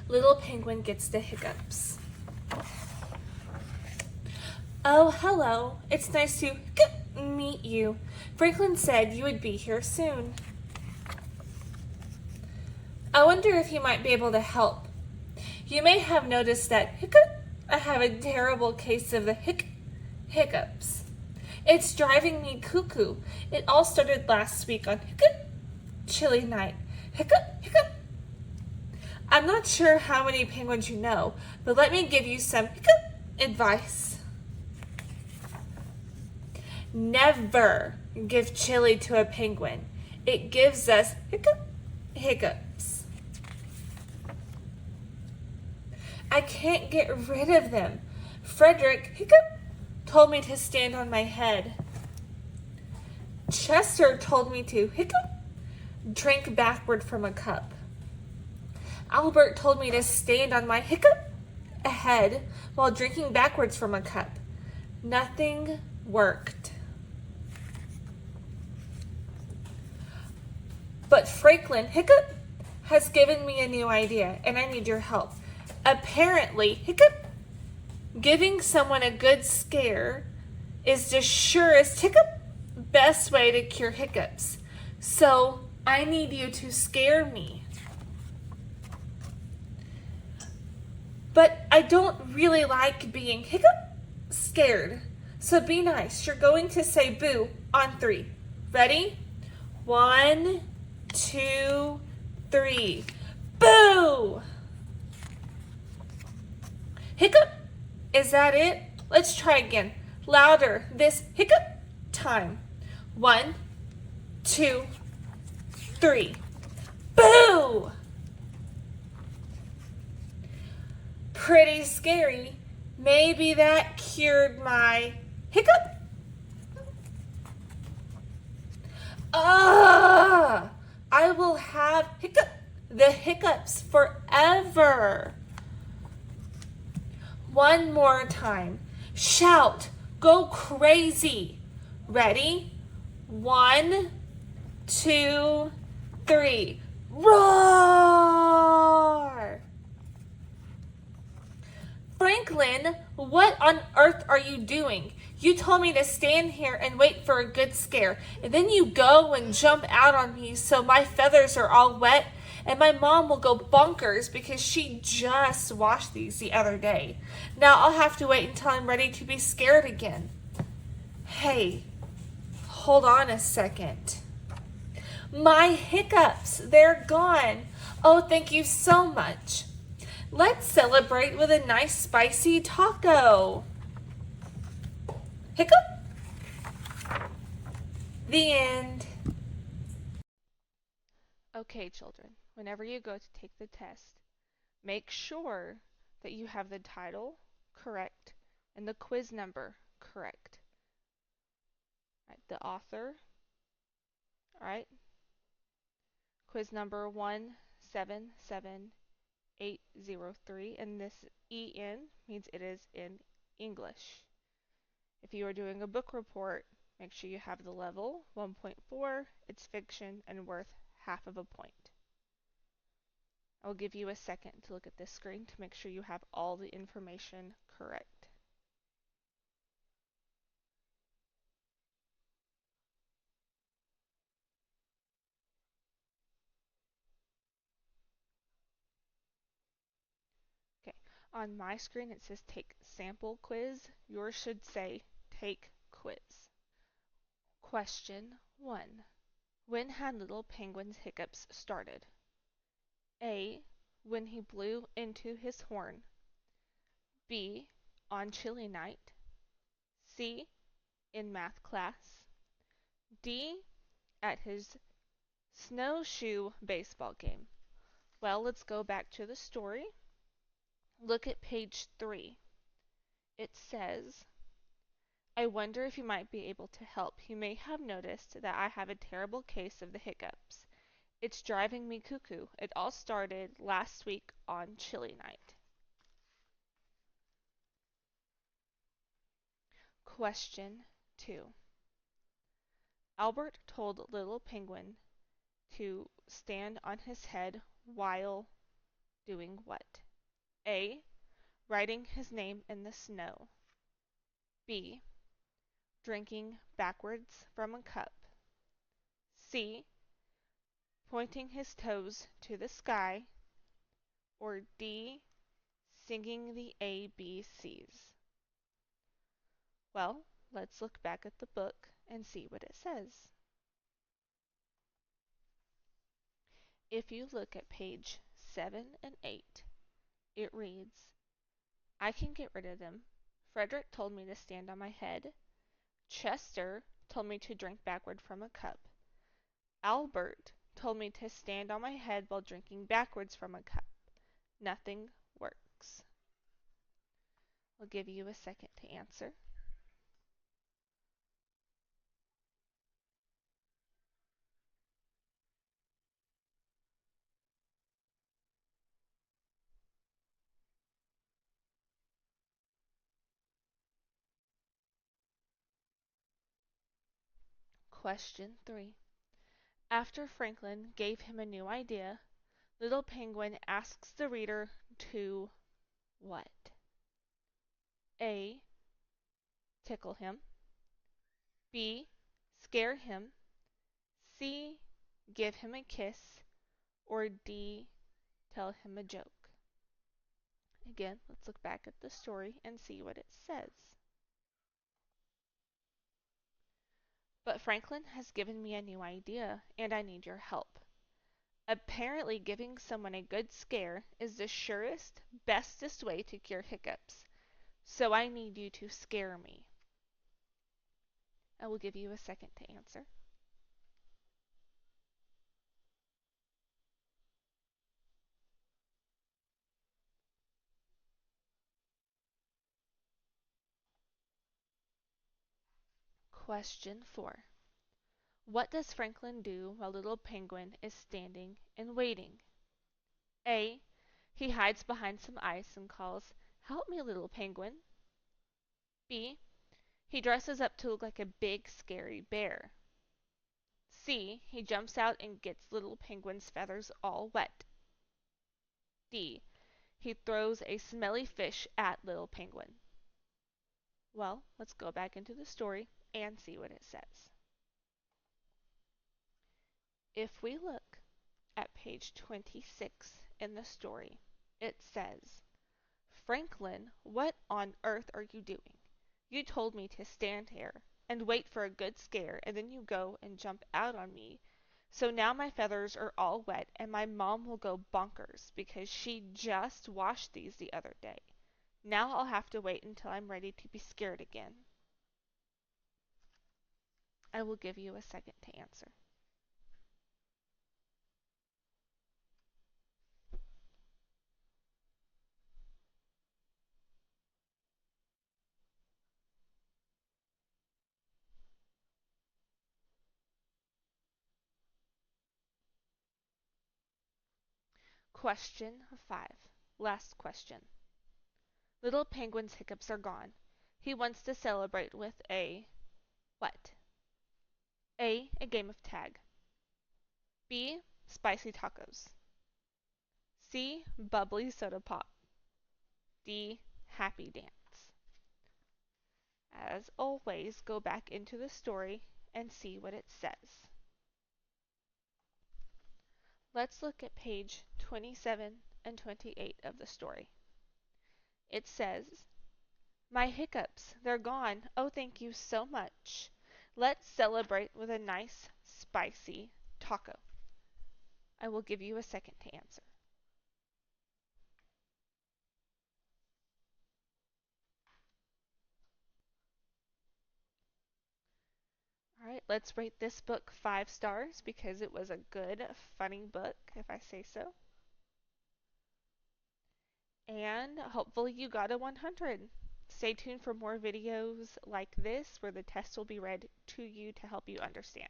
Little Penguin Gets the Hiccups. Oh, hello. It's nice to meet you. Franklin said you would be here soon. I wonder if you might be able to help. You may have noticed that I have a terrible case of the hiccups. It's driving me cuckoo. It all started last week on chilly night. Hiccup. I'm not sure how many penguins you know, but let me give you some advice. Never give chili to a penguin. It gives us hiccups. I can't get rid of them. Frederick told me to stand on my head. Chester told me to drink backward from a cup. Albert told me to stand on my head while drinking backwards from a cup. Nothing worked. But Franklin has given me a new idea, and I need your help. Apparently, giving someone a good scare is the surest best way to cure hiccups. So I need you to scare me. But I don't really like being scared. So be nice. You're going to say boo on 3. Ready? 1, 2, 3. Boo! Is that it? Let's try again. Louder this time. 1, 2, 3. Boo! Pretty scary. Maybe that cured my I will have the hiccups forever. One more time. Shout. Go crazy. Ready? 1, 2, 3. Roar! Franklin, what on earth are you doing? You told me to stand here and wait for a good scare, and then you go and jump out on me so my feathers are all wet, and my mom will go bonkers because she just washed these the other day. Now I'll have to wait until I'm ready to be scared again. Hey, hold on a second. My hiccups, they're gone. Oh, thank you so much. Let's celebrate with a nice spicy taco. The end. Okay, children, whenever you go to take the test, make sure that you have the title correct and the quiz number correct. Right, the author, all right, quiz number 177803, and this EN means it is in English. If you are doing a book report, make sure you have the level 1.4, it's fiction, and worth half of a point. I'll give you a second to look at this screen to make sure you have all the information correct. Okay, on my screen it says take sample quiz. Yours should say take quiz. Question 1. When had Little Penguin's hiccups started? A. When he blew into his horn. B. On chilly night. C. In math class. D. At his snowshoe baseball game. Well, let's go back to the story. Look at page 3. It says, I wonder if you might be able to help. You may have noticed that I have a terrible case of the hiccups. It's driving me cuckoo. It all started last week on chilly night. Question 2. Albert told Little Penguin to stand on his head while doing what? A. Writing his name in the snow. B. Drinking backwards from a cup. C. Pointing his toes to the sky. Or D. Singing the ABCs. Well, let's look back at the book and see what it says. If you look at page 7 and 8, it reads, I can get rid of them. Frederick told me to stand on my head. Chester told me to drink backward from a cup. Albert told me to stand on my head while drinking backwards from a cup. Nothing works. I'll give you a second to answer. Question 3. After Franklin gave him a new idea, Little Penguin asks the reader to what? A. Tickle him. B. Scare him. C. Give him a kiss. Or D. Tell him a joke. Again, let's look back at the story and see what it says. But Franklin has given me a new idea, and I need your help. Apparently, giving someone a good scare is the surest, bestest way to cure hiccups. So I need you to scare me. I will give you a second to answer. Question 4. What does Franklin do while Little Penguin is standing and waiting? A. He hides behind some ice and calls, Help me, Little Penguin. B. He dresses up to look like a big, scary bear. C. He jumps out and gets Little Penguin's feathers all wet. D. He throws a smelly fish at Little Penguin. Well, let's go back into the story and see what it says. If we look at page 26 in the story, it says, Franklin, what on earth are you doing? You told me to stand here and wait for a good scare, and then you go and jump out on me. So now my feathers are all wet, and my mom will go bonkers because she just washed these the other day. Now I'll have to wait until I'm ready to be scared again. I will give you a second to answer. Question 5. Last question. Little Penguin's hiccups are gone. He wants to celebrate with a what? A. A game of tag. B. Spicy tacos. C. Bubbly soda pop. D. Happy dance. As always, go back into the story and see what it says. Let's look at page 27 and 28 of the story. It says, My hiccups, they're gone. Oh, thank you so much. Let's celebrate with a nice, spicy taco. I will give you a second to answer. Alright, let's rate this book 5 stars because it was a good, funny book, if I say so. And hopefully you got a 100. Stay tuned for more videos like this where the test will be read to you to help you understand.